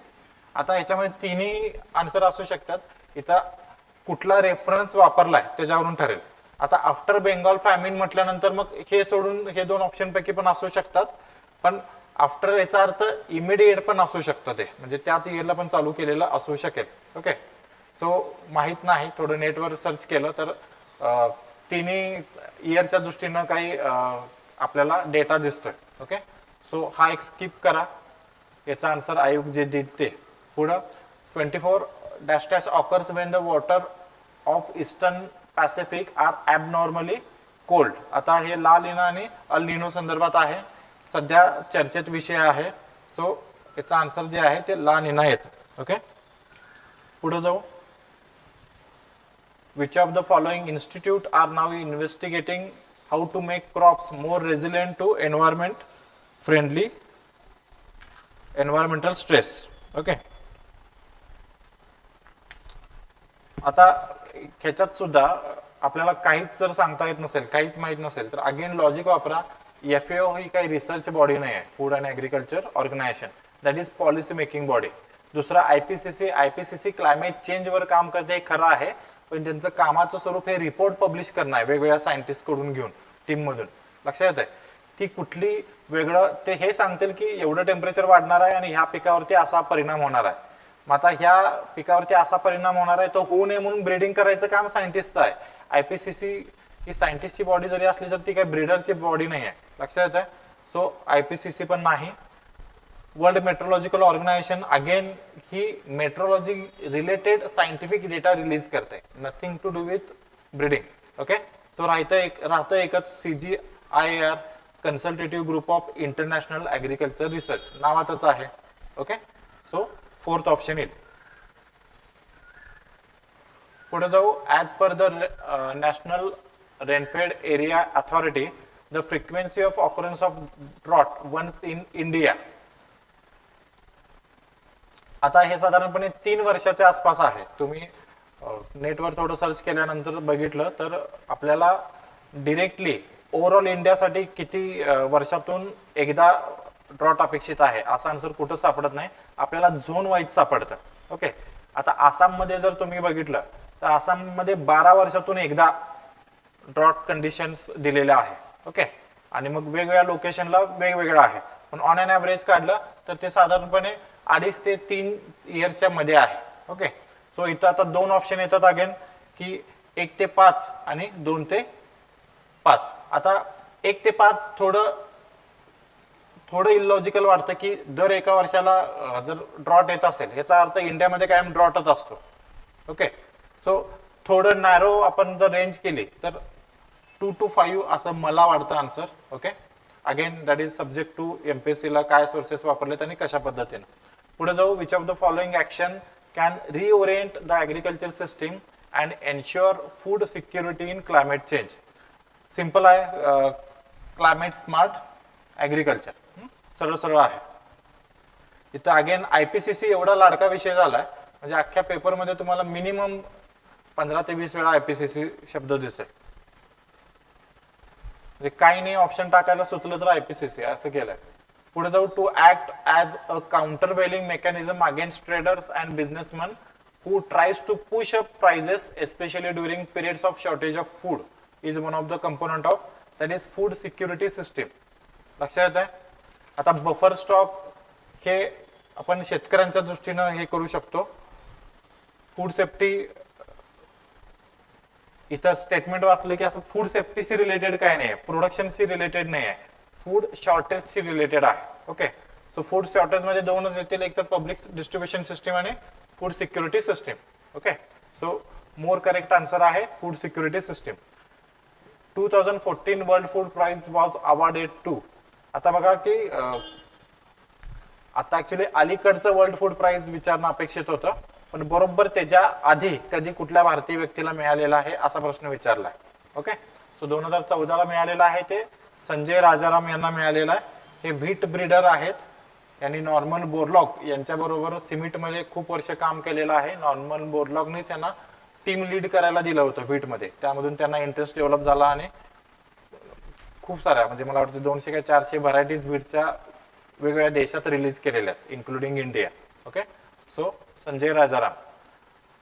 आता ह्याच्यामध्ये तिन्ही आन्सर असू शकतात. इथं कुठला रेफरन्स वापरलाय त्याच्यावरून ठरेल. आता आफ्टर बेंगॉल फॅमिन म्हटल्यानंतर मग हे सोडून हे दोन ऑप्शन पैकी पण असू शकतात, पण आफ्टर याचा अर्थ इमिडिएट पण असू शकतं, ते म्हणजे त्याच इयरला पण चालू केलेलं असू शकेल. ओके, सो माहित नाही, थोडं नेटवर सर्च केलं तर तिन्ही इयरच्या दृष्टीनं काही आपल्याला डेटा दिसतोय. ओके, सो हा एक स्किप करा, याचा आन्सर आयोग जे देईल ते. पुढं 24 occurs when the water of eastern Pacific are abnormally cold. आता हे ला निना आणि अल निनो संदर्भात आहे, सध्या चर्चेत विषय आहे. सो याचा आन्सर जे आहे ते ला निना येतं. ओके, पुढे जाऊ. Which of the following institute are now investigating how to make crops more resilient to environmental stress? Okay. आता ह्याच्यात सुद्धा आपल्याला काहीच जर सांगता येत नसेल, काहीच माहित नसेल, तर अगेन लॉजिक वापरा. FAO ही काही रिसर्च बॉडी नाही आहे, food and agriculture organization, that is policy making body. दुसरा आयपीसीसी क्लायमेट चेंज वर काम करते, हे खरं आहे, पण त्यांचं कामाचं स्वरूप हे रिपोर्ट पब्लिश करणं आहे वेगवेगळ्या सायंटिस्ट कडून घेऊन, टीम मधून. लक्षात येत आहे, ती कुठली वेगळं ते हे सांगतील की एवढं टेम्परेचर वाढणार आहे आणि ह्या पिकावरती असा परिणाम होणार आहे. मग आता ह्या पिकावरती असा परिणाम होणार आहे, तो होऊ नये म्हणून ब्रीडिंग करायचं काम सायंटिस्टचं आहे. आयपीसीसी ही सायंटिस्टची बॉडी जरी असली तर ती काही ब्रीडरची बॉडी नाही आहे. लक्षात येत आहे. सो आयपीसीसी पण नाही. वर्ल्ड मेट्रोलॉजिकल ऑर्गनायझेशन अगेन ही meteorology related scientific data release करते, nothing to do with breeding. Okay, so राहतं एकच CGIAR, consultative group of international agriculture research, नावातच आहे. ओके, सो फोर्थ ऑप्शन येईल. पुढे जाऊ. As per the national rainfed area authority, the frequency of occurrence of drought once in India. आता हे साधारणपणे 3 वर्षाच्या आसपास आहे. तुम्ही नेटवर थोडं सर्च केल्यानंतर बघितलं तर आपल्याला डिरेक्टली ओव्हरऑल इंडियासाठी किती वर्षातून एकदा ड्रॉट अपेक्षित आहे असा आन्सर कुठं सापडत नाही, आपल्याला झोन वाईज सापडतं. ओके, आता आसाममध्ये जर तुम्ही बघितलं तर आसाममध्ये 12 वर्षातून एकदा ड्रॉट कंडिशन्स दिलेल्या आहे. ओके, आणि मग वेगवेगळ्या लोकेशनला वेगवेगळं आहे, पण ऑन अन ॲव्हरेज काढलं तर ते साधारणपणे 2.5 ते 3 इयर्सच्या मध्ये आहे. ओके, सो इथं आता 2 ऑप्शन येतात अगेन की 1 ते 5 आणि 2 ते 5. आता 1 ते 5 थोडं इलॉजिकल वाटतं की दर एका वर्षाला जर ड्रॉट येत असेल याचा अर्थ इंडियामध्ये कायम ड्रॉटच असतो. ओके, सो थोडं नॅरो आपण जर रेंज केली तर 2 to 5 असं मला वाटतं answer. Okay, again that is subject to MPSC ला काय सोर्सेस वापरलेत आणि कशा पद्धतीने. पुढे जाऊ. Which of the following action can reorient the agriculture system and ensure food security in climate change. Simple आहे, क्लायमेट स्मार्ट ॲग्रिकल्चर, सरळ आहे. इथं अगेन आयपीसीसी एवढा लाडका विषय झालाय म्हणजे अख्ख्या पेपरमध्ये तुम्हाला मिनिमम 15 ते 20 वेळा आयपीसीसी शब्द दिसेल. म्हणजे काही नाही ऑप्शन टाकायला सुचलं तर आयपीसीसी असं केलंय. पुढे जाऊ. To act as a countervailing mechanism against traders and businessman who tries to push up prices especially during periods of shortage of food is one of the component of that is food security system. लक्षात येत आहे. आता बफर स्टॉक हे आपण शेतकऱ्यांच्या दृष्टीनं हे करू शकतो. फूड सेफ्टी इतर स्टेटमेंट वाचलं की असं फूड सेफ्टीशी रिलेटेड काय नाही आहे, प्रोडक्शनशी रिलेटेड नाही आहे, फूड शॉर्टेजशी रिलेटेड आहे. ओके, सो फूड शॉर्टेज मध्ये 2च येतील, एक तर पब्लिक डिस्ट्रीब्युशन सिस्टीम आणि food security system. Okay, so more correct answer आहे food security system. 2014 world food prize was awarded to. आता बघा की आता ऍक्च्युली अलीकडचं वर्ल्ड फूड प्राइज विचारणं अपेक्षित होतं, पण बरोबर त्याच्या आधी कधी कुठल्या भारतीय व्यक्तीला मिळालेला आहे असा प्रश्न विचारलाय. ओके, सो 2014ला मिळालेला आहे ते संजय राजाराम यांना मिळालेला आहे. हे व्हीट ब्रीडर आहेत. यांनी नॉर्मन बोरलॉग यांच्याबरोबर सिमेंटमध्ये खूप वर्ष काम केलेलं आहे. नॉर्मन बोरलॉगनीच यांना टीम लीड करायला दिलं होतं व्हीटमध्ये. त्यामधून त्यांना इंटरेस्ट डेव्हलप झाला आणि खूप साऱ्या म्हणजे मला वाटतं 200 का 400 व्हरायटीज व्हीटच्या वेगवेगळ्या देशात रिलीज केलेल्या आहेत including India. Okay, so Sanjay Rajaram.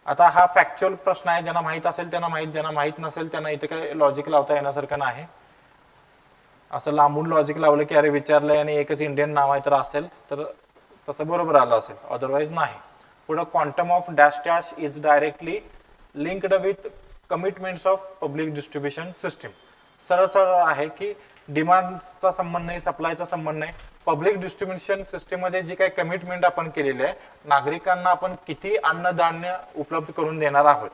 आता हा फॅक्च्युअल प्रश्न आहे. ज्यांना माहित असेल त्यांना माहित, ज्यांना माहित नसेल त्यांना इथे काही लॉजिक लावता येण्यासारखं नाही. असं लांबून लॉजिक लावलं की अरे विचारलंय आणि एकच इंडियन नाव आहे तर असेल तर तसं बरोबर आलं असेल, अदरवाईज नाही. पुढं quantum of dash dash is directly linked with commitments of public distribution system. सरळ सरळ आहे की डिमांडचा संबंध नाही, सप्लायचा संबंध नाही. पब्लिक डिस्ट्रीब्युशन सिस्टीम मध्ये जी काही कमिटमेंट आपण केलेली आहे, नागरिकांना आपण किती अन्नधान्य उपलब्ध करून देणार आहोत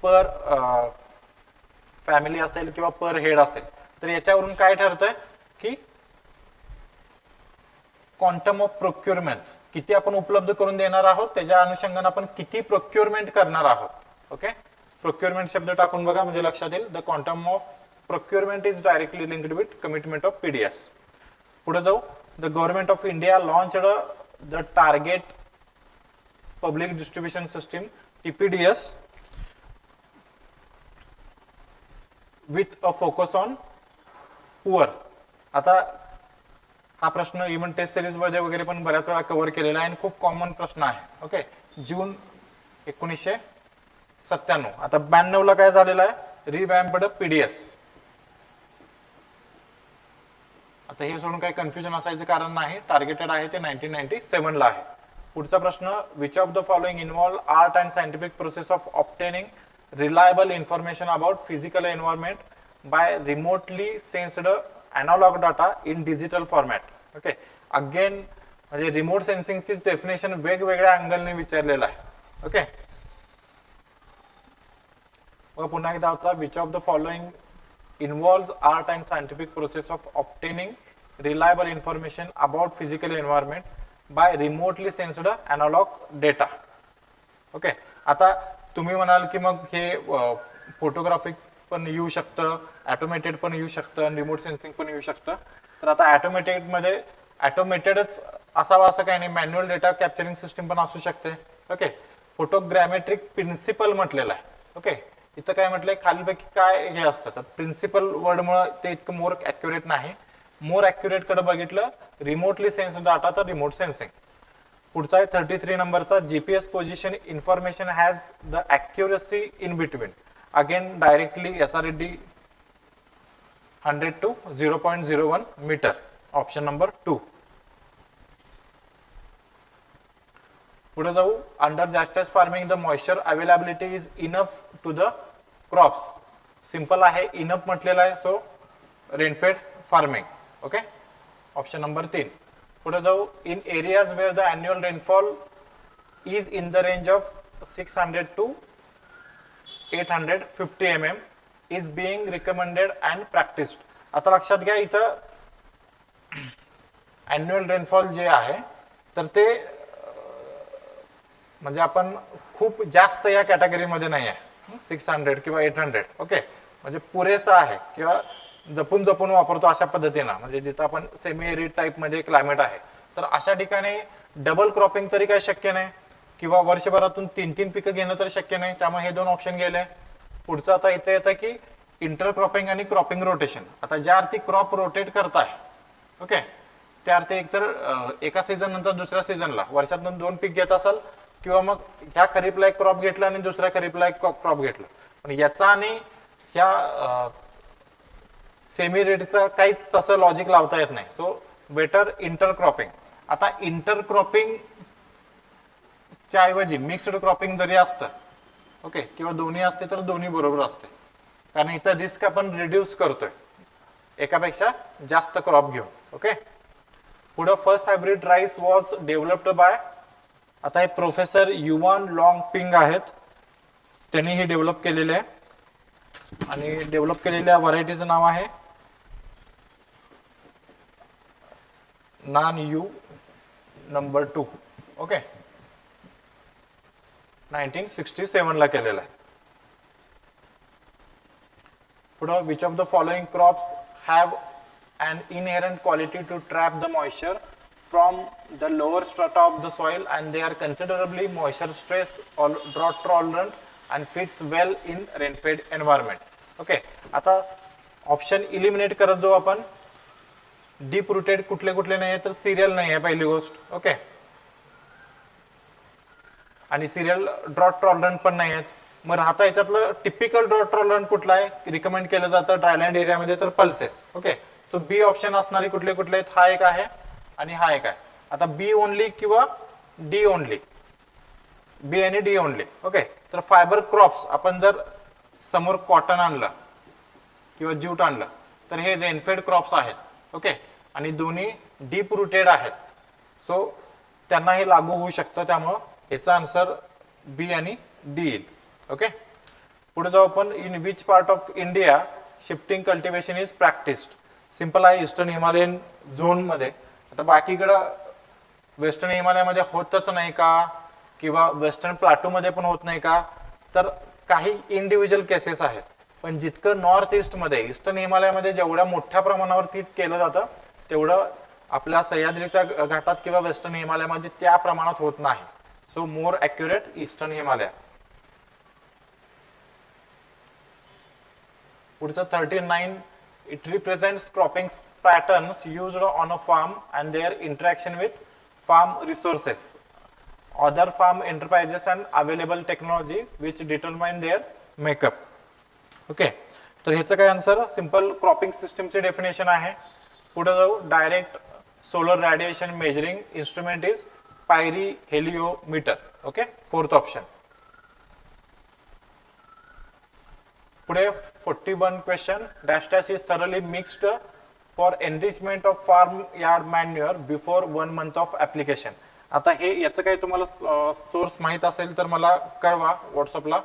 पर फॅमिली असेल किंवा पर हेड असेल, तर याच्यावरून काय ठरतंय की क्वांटम ऑफ प्रोक्युरमेंट किती आपण उपलब्ध करून देणार आहोत, त्याच्या अनुषंगाने आपण किती प्रोक्युरमेंट करणार आहोत. ओके, प्रोक्युरमेंट शब्द टाकून बघा म्हणजे लक्षात येईल. The quantum of procurement is directly linked with commitment of PDS. पुढे जाऊ. The government of India launched the target public distribution system TPDS with a focus on poor. आता हा प्रश्न इव्हन टेस्ट सिरीज मध्ये वगैरे पण बऱ्याच वेळा कव्हर केलेला आहे आणि खूप कॉमन प्रश्न आहे. ओके, जून 1997. आता 92 ला काय झालेलं आहे, रिवॅम्प्ड पीडीएस. आता हे सोडून काही कन्फ्युजन असायचं कारण नाही. टार्गेटेड आहे ते 1997 ला आहे. पुढचा question, which of the following involve art and scientific process of obtaining reliable information about physical environment by remotely sensed analogue data in digital format. Okay, again म्हणजे रिमोट सेन्सिंगची डेफिनेशन वेगवेगळ्या अँगलने विचारलेलं आहे. ओके, पुन्हा एकदा वाचा. Which of the following involves art and scientific process of obtaining reliable information about physical environment by remotely sensed analog data. Okay, आता तुम्ही म्हणाल की मग हे फोटोग्राफिक पण येऊ शकतं, ऑटोमेटेड पण येऊ शकतं आणि रिमोट सेन्सिंग पण येऊ शकतं. तर आता ऑटोमेटेड मध्ये ऑटोमेटेडच असावा असं काही नाही, मॅन्युअल डेटा कॅप्चरिंग सिस्टीम पण असू शकते. ओके, फोटोग्रामेट्रिक प्रिन्सिपल म्हटलेलं आहे. ओके, इथं काय म्हटलंय खालीपैकी काय हे असतं, तर प्रिन्सिपल वर्डमुळे ते इतकं मोर ॲक्युरेट नाही. मोर ॲक्युरेट कडे बघितलं रिमोटली सेन्स डाटा तर रिमोट सेन्सिंग. पुढचा आहे 33 नंबरचा, GPS position information has the accuracy in between. Again directly SRED 100 to 0.01 metre. Option number 2. पुढे जाऊ. Under dash farming the moisture availability is enough to the crops. Simple आहे, इनफ म्हटलेलं आहे, so rainfed farming. Okay, option number 3. पुढे जाऊ. In areas where the annual rainfall is in the range of 600 to 850 mm is being recommended and practised. आता लक्षात घ्या इथं अॅन्युअल रेनफॉल जे आहे तर ते म्हणजे आपण खूप जास्त या कॅटेगरीमध्ये नाही आहे, 600 किंवा 800. ओके, म्हणजे पुरेसा आहे किंवा जपून जपून वापरतो अशा पद्धतीनं. म्हणजे जिथं आपण सेमी एरिड टाईप मध्ये क्लायमेट आहे तर अशा ठिकाणी डबल क्रॉपिंग तरी काय शक्य नाही किंवा वर्षभरातून 3 पिकं घेणं तर शक्य नाही. त्यामुळे हे 2 ऑप्शन गेले. पुढचं आता इथे येतं की इंटर क्रॉपिंग आणि क्रॉपिंग रोटेशन. आता ज्या अर्थी क्रॉप रोटेट करताय, ओके, त्या अर्थी एकतर एका सीझन नंतर दुसऱ्या सीझनला वर्षातून 2 पीक घेत असाल किंवा मग ह्या खरीपला एक क्रॉप घेतला आणि दुसऱ्या खरीपला एक क्रॉप घेतला. पण याचा आणि ह्या सेमी रेटचं काहीच तसं लॉजिक लावता येत नाही. So better inter cropping. आता इंटर क्रॉपिंग च्या ऐवजी मिक्स्ड क्रॉपिंग जरी असतं, ओके, किंवा दोन्ही असते तर दोन्ही बरोबर असते, कारण इथं रिस्क आपण रिड्यूस करतोय एकापेक्षा जास्त क्रॉप घेऊन. ओके, पुढे first hybrid rice was developed by. आता हे प्रोफेसर युवान लॉंग पिंग आहेत, त्यांनी हे डेव्हलप केलेले आहे आणि डेव्हलप केलेल्या व्हरायटीचं नाव आहे नान यू नंबर 2. ओके, 1967 ला केलेला आहे. पुढं which of the following crops have an inherent quality to trap the moisture from the lower strata of the soil and they are considerably moisture stress or drought tolerant and fits well in rain-fed environment. Okay, आता ऑप्शन इलिमिनेट करत जाऊ आपण. डीप रूटेड कुठले कुठले नाही आहे तर सिरियल नाही आहे पहिली गोष्ट. ओके, आणि सिरियल ड्रॉट टॉलरंट पण नाही आहेत. मग राहता याच्यातलं टिपिकल ड्रॉट टॉलरंट कुठला आहे रिकमेंड केलं जातं ड्रायलँड एरियामध्ये तर पल्सेस. ओके, तो बी ऑप्शन असणारे कुठले कुठले आहेत, हा एक आहे आणि हा एक आहे. आता बी ओनली किंवा डी ओनली, बी आणि डी ओनली. ओके, तर फायबर क्रॉप्स आपण जर समोर कॉटन आणलं किंवा ज्यूट आणलं तर हे रेनफेड क्रॉप्स आहेत. ओके, आणि दोन्ही डीप रूटेड आहेत, सो त्यांना हे लागू होऊ शकतं. त्यामुळं याचा आन्सर बी आणि डी येईल. ओके, पुढे जाऊ आपण. In which part of India shifting cultivation is practised. Simple आहे, ईस्टर्न हिमालयन झोन मध्ये. आता बाकीकडं वेस्टर्न हिमालयामध्ये होतच नाही का किंवा वेस्टर्न प्लॅटो मध्ये पण होत नाही का, तर काही इंडिव्हिज्युअल केसेस आहेत. पण जितकं नॉर्थ ईस्ट मध्ये ईस्टर्न हिमालयामध्ये जेवढ्या मोठ्या प्रमाणावरती केलं जातं तेवढं आपल्या सह्याद्रीच्या घाटात किंवा वेस्टर्न हिमालयामध्ये त्या प्रमाणात होत नाही. सो मोर ॲक्युरेट ईस्टर्न हिमालय. पुढचं 39, it represents cropping patterns used on a farm and their interaction with farm resources, other farm enterprises and available technology which determine their makeup. Okay, तर ह्याचं काय आन्सर सिंपल क्रॉपिंग सिस्टमची डेफिनेशन आहे. पुढे जाऊ. Direct solar radiation measuring instrument is pyrheliometer. Okay, fourth option. पुढे 41 question. Dash dash is thoroughly mixed for enrichment of farm yard manure before 1 month of application. आता हे याचं काही तुम्हाला सोर्स माहित असेल तर मला कळवा व्हॉट्सअपला.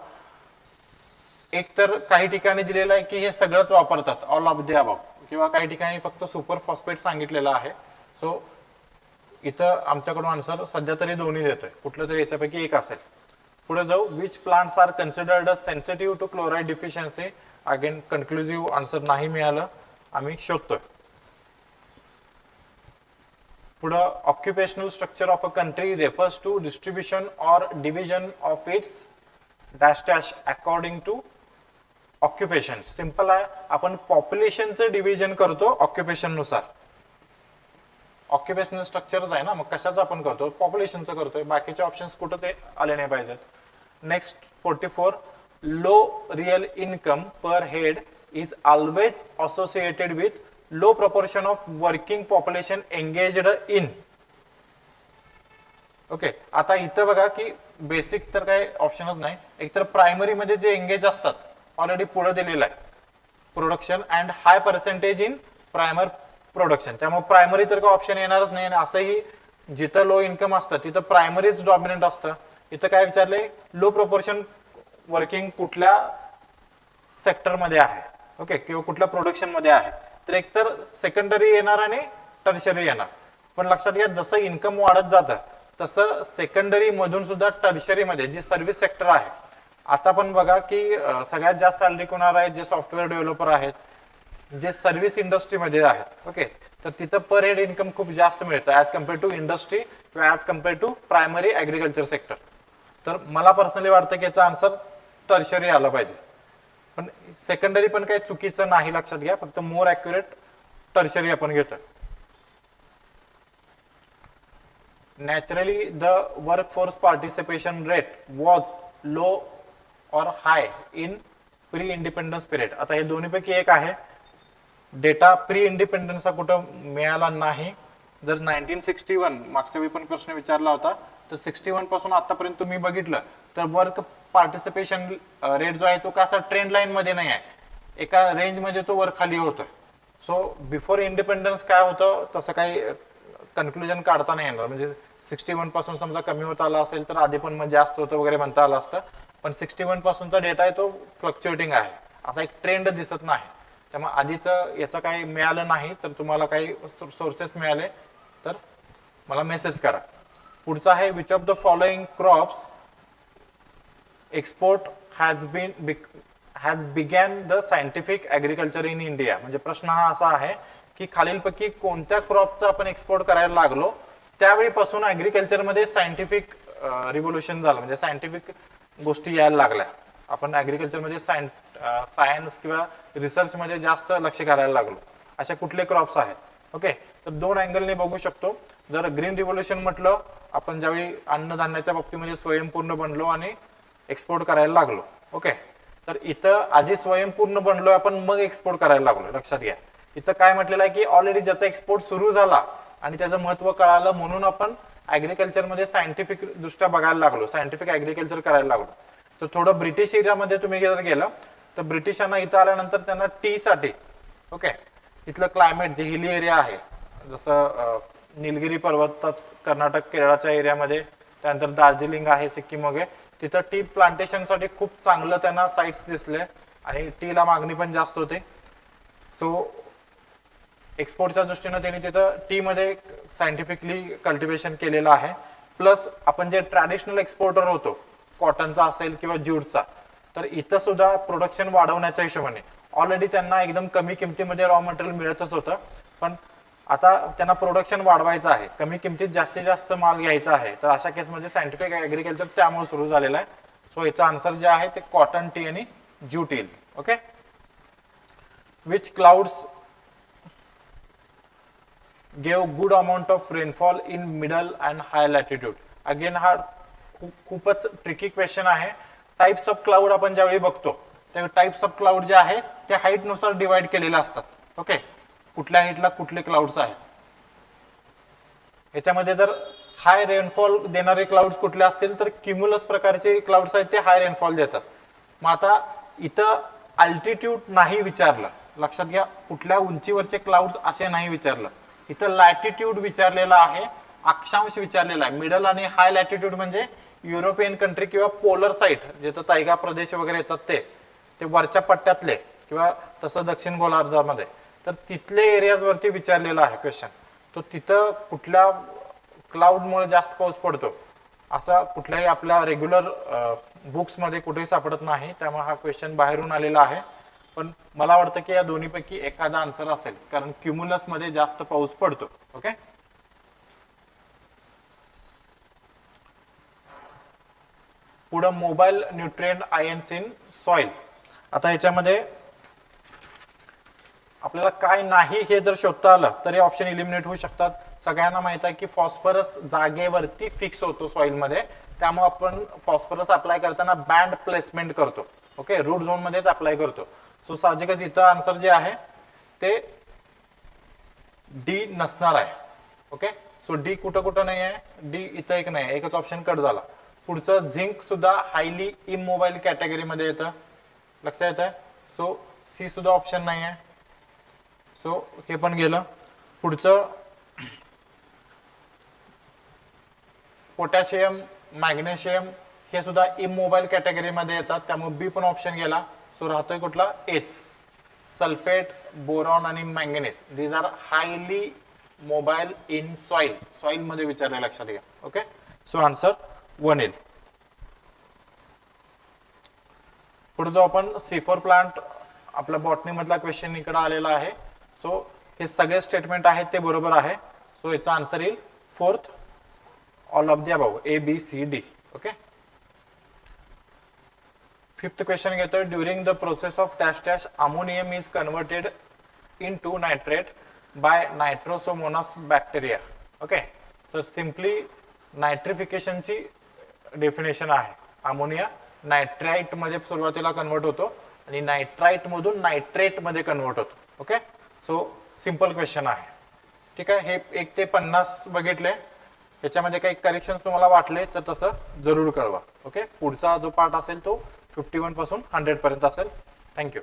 एक तर काही ठिकाणी दिलेलं आहे की हे सगळंच वापरतात, ऑल ऑफ द अबव, किंवा काही ठिकाणी फक्त सुपर फॉस्फेट सांगितलेलं आहे. सो इथं आमच्याकडून आन्सर सध्या तरी दोन्ही देतोय, कुठलं तरी याच्यापैकी एक असेल. पुढे जाऊ. Which plants are considered sensitive to chloride deficiency. Again conclusive answer नाही मिळालं, आम्ही शोधतोय. पुढं occupational structure of a country refers to distribution or division of its dash dash according to occupation. Simple आहे, आपण पॉप्युलेशनचं डिव्हिजन करतो ऑक्युपेशन नुसार. ऑक्युपेशनल स्ट्रक्चरच आहे ना, मग कशाचं आपण करतो, पॉप्युलेशनचं करतोय. बाकीचे ऑप्शन्स कुठंच आले नाही पाहिजेत. Next 44. Low real income per head is always associated with low proportion of working population engaged in. Okay, आता इथं बघा की बेसिक तर काही ऑप्शनच नाही. एकतर प्रायमरी मध्ये जे एंगेज असतात ऑलरेडी पुढे दिलेलं आहे production and high percentage in primer production, त्यामुळे प्रायमरी तर काही ऑप्शन येणारच नाही. आणि असंही जिथं लो इन्कम असतं तिथं प्रायमरीच डॉमिनंट असतं. इथं काय विचारलंय, लो प्रोपोर्शन वर्किंग कुठल्या सेक्टरमध्ये आहे, ओके, किंवा कुठल्या प्रोडक्शन मध्ये आहे. तर एकतर सेकंडरी येणार आणि टर्शरी येणार. पण लक्षात घ्या, जसं इन्कम वाढत जातं तसं सेकंडरी मधून सुद्धा टर्शरी मध्ये जे सर्व्हिस सेक्टर आहे, आता पण बघा की सगळ्यात जास्त सॅलरी कोणाला आहे, जे सॉफ्टवेअर डेव्हलपर आहेत, जे सर्व्हिस इंडस्ट्रीमध्ये आहेत. ओके, तर तिथं पर हेड इन्कम खूप जास्त मिळतं ॲज कम्पेअर टू इंडस्ट्री किंवा as compare to primary agriculture sector. तर मला पर्सनली वाटतं की याचा आन्सर टर्शरी आला पाहिजे. पण सेकंडरी पण काही चुकीचं नाही, लक्षात घ्या, फक्त मोर ॲक्युरेट टर्शरी आपण घेतोय. Naturally the workforce participation rate was low और हाय इन प्री इंडिपेंडन्स पिरियड. आता हे दोन्हीपैकी एक आहे. डेटा प्री इंडिपेंडन्सचा कुठं मिळाला नाही. जर 1961 मागच्या वेळी पण प्रश्न विचारला होता, तर 61 पासून आतापर्यंत तुम्ही बघितलं तर वर्क पार्टिसिपेशन रेट जो आहे तो कसा ट्रेंड लाईन मध्ये नाही आहे, एका रेंज मध्ये तो वर खाली होतोय. सो बिफोर इंडिपेंडन्स काय होतं तसं काही कन्क्लुजन काढता नाही येणार. म्हणजे 61 पासून समजा कमी होत आला असेल तर आधी पण जास्त होतं वगैरे म्हणता आलं असतं. पण 61 पासूनचा डेटा आहे तो फ्लक्च्युएटिंग आहे, असा एक ट्रेंड दिसत नाही. त्यामुळे आधीचं याचं काही मिळालं नाही तर तुम्हाला काही सोर्सेस मिळाले तर मला मेसेज करा. पुढचा आहे which of the following crops export has begin the scientific agriculture in India. म्हणजे प्रश्न हा असा आहे की खालीलपैकी कोणत्या क्रॉपचा आपण एक्सपोर्ट करायला लागलो त्यावेळीपासून ॲग्रिकल्चरमध्ये सायंटिफिक रिव्होल्युशन झालं, म्हणजे सायंटिफिक गोष्टी यायला लागल्या. आपण ॲग्रिकल्चरमध्ये सायन्स किंवा रिसर्चमध्ये जास्त लक्ष घालायला लागलो. अशा कुठले क्रॉप्स आहेत. ओके, तर दोन अँगलने बघू शकतो. जर ग्रीन रिव्होल्युशन म्हटलं आपण ज्यावेळी अन्नधान्याच्या बाबतीमध्ये स्वयंपूर्ण बनलो आणि एक्सपोर्ट करायला लागलो. ओके, तर इथं आधी स्वयंपूर्ण बनलो आपण मग एक्सपोर्ट करायला लागलो. लक्षात घ्या, इथं काय म्हटलेलं आहे की ऑलरेडी ज्याचा एक्सपोर्ट सुरू झाला आणि त्याचं महत्व कळालं म्हणून आपण ॲग्रिकल्चरमध्ये सायंटिफिक दृष्ट्या बघायला लागलो, सायंटिफिक ॲग्रिकल्चर करायला लागलो. तर थोडं ब्रिटिश एरियामध्ये तुम्ही जर गेलं तर ब्रिटिशांना इथं आल्यानंतर त्यांना टी साठी, ओके, इथलं क्लायमेट जे हिली एरिया आहे, जसं निलगिरी पर्वतात कर्नाटक केरळाच्या एरियामध्ये, त्यानंतर दार्जिलिंग आहे सिक्कीम वगैरे, तिथं टी प्लांटेशनसाठी खूप चांगलं त्यांना साईट्स दिसले आणि टीला मागणी पण जास्त होते. सो एक्सपोर्टच्या दृष्टीनं त्यांनी तिथं टी मध्ये सायंटिफिकली कल्टिवेशन केलेलं आहे. प्लस आपण जे ट्रॅडिशनल एक्सपोर्टर होतो कॉटनचा असेल किंवा ज्यूटचा, तर इथं सुद्धा प्रोडक्शन वाढवण्याच्या हिशोबाने ऑलरेडी त्यांना एकदम कमी किमतीमध्ये रॉ मटेरियल मिळतच होतं, पण आता त्यांना प्रोडक्शन वाढवायचं आहे, कमी किमतीत जास्तीत जास्त माल घ्यायचा आहे. तर अशा केसमध्ये सायंटिफिक ॲग्रिकल्चर त्यामुळे सुरू झालेलं आहे. सो याचं आन्सर जे आहे ते कॉटन टी आणि ज्यूट येईल. Okay, which clouds gave good amount of rainfall in middle and high latitude. Again हा खूपच ट्रिकी क्वेश्चन आहे. टाइप्स ऑफ क्लाउड आपण ज्यावेळी बघतो त्या टाइप्स ऑफ क्लाउड जे आहे ते हाईट नुसार डिवाइड केलेले असतात. ओके, कुठल्या हाईटला कुठले क्लाउड्स आहेत. याच्यामध्ये जर हाय रेनफॉल देणारे क्लाउड्स कुठले असतील तर क्युम्युलस प्रकारचे क्लाउड्स आहेत ते हाय रेनफॉल देतात. मग आता इथं अल्टिट्यूड नाही विचारलं, लक्षात घ्या, कुठल्या उंचीवरचे क्लाउड्स असे नाही विचारलं. इथं लॅटिट्यूड विचारलेला आहे, अक्षांश विचारलेला आहे. मिडल आणि हाय लॅटिट्यूड म्हणजे युरोपियन कंट्री किंवा पोलर साईट, जिथं तैगा प्रदेश वगैरे येतात ते वरच्या पट्ट्यातले किंवा तसं दक्षिण गोलार्धामध्ये, तर तिथले एरियाज वरती विचारलेला आहे क्वेश्चन. तो तिथं कुठल्या क्लाउडमुळे जास्त पाऊस पडतो असा कुठल्याही आपल्या रेग्युलर बुक्समध्ये कुठेही सापडत नाही. त्यामुळे हा क्वेश्चन बाहेरून आलेला आहे. पण मला वाटतं की या दोन्हीपैकी एखादा आन्सर असेल, कारण क्युम्युलस मध्ये जास्त पाऊस पडतो. ओके, पुढं mobile nutrient ions in soil. आता याच्यामध्ये आपल्याला काय नाही हे जर शोधता आलं तर हे ऑप्शन इलिमिनेट होऊ शकतात. सगळ्यांना माहित आहे की फॉस्फरस जागेवरती फिक्स होतो सॉइल मध्ये, त्यामुळे आपण फॉस्फरस अप्लाय करताना बँड प्लेसमेंट करतो. ओके, रूट झोन मध्येच अप्लाय करतो. सो साहजिकच इथं आन्सर जे आहे ते डी नसणार आहे. ओके, सो डी कुठं कुठं नाही आहे, डी इथं एक नाही, एकच ऑप्शन कट झाला. पुढचं झिंक सुद्धा हायली इमोबाईल कॅटेगरीमध्ये येतं, लक्षात येत आहे. सो सी सुद्धा ऑप्शन नाही आहे, सो हे पण गेलं. पुढचं पोटॅशियम, मॅग्नेशियम हे सुद्धा इमोबाईल कॅटेगरीमध्ये येतात, त्यामुळे बी पण ऑप्शन गेला. सो राहतोय कुठला, एच. सल्फेट, बोरॉन आणि manganese, these are highly mobile in soil, soil मध्ये विचारले, लक्षात घ्या. ओके, सो आन्सर 1 येईल. पुढे जो आपण C4 प्लांट आपल्या बॉटनी मधला क्वेश्चन इकडे आलेला आहे. सो हे सगळे स्टेटमेंट आहेत ते बरोबर आहे. सो याचा आन्सर येईल 4th, all of the above, A, B, C, D. Okay, 5th question घेतोय. During the process of dash dash ammonium is converted into nitrate by Nitrosomonas bacteria. Okay, so simply नायट्रिफिकेशनची डेफिनेशन आहे. अमोनिया नायट्राइट मध्ये सुरुवातीला कन्वर्ट होतो आणि नायट्राइट मधून नायट्रेट मध्ये कन्वर्ट होतो. ओके, सो सिंपल क्वेश्चन आहे. ठीक आहे, हे 1 ते 50 बघितले. याच्यामध्ये काही करेक्शन तुम्हाला वाटले तर तसं जरूर कळवा. ओके, पुढचा जो पार्ट असेल तो 51 पासून 100 पर्यंत असेल. थँक्यू.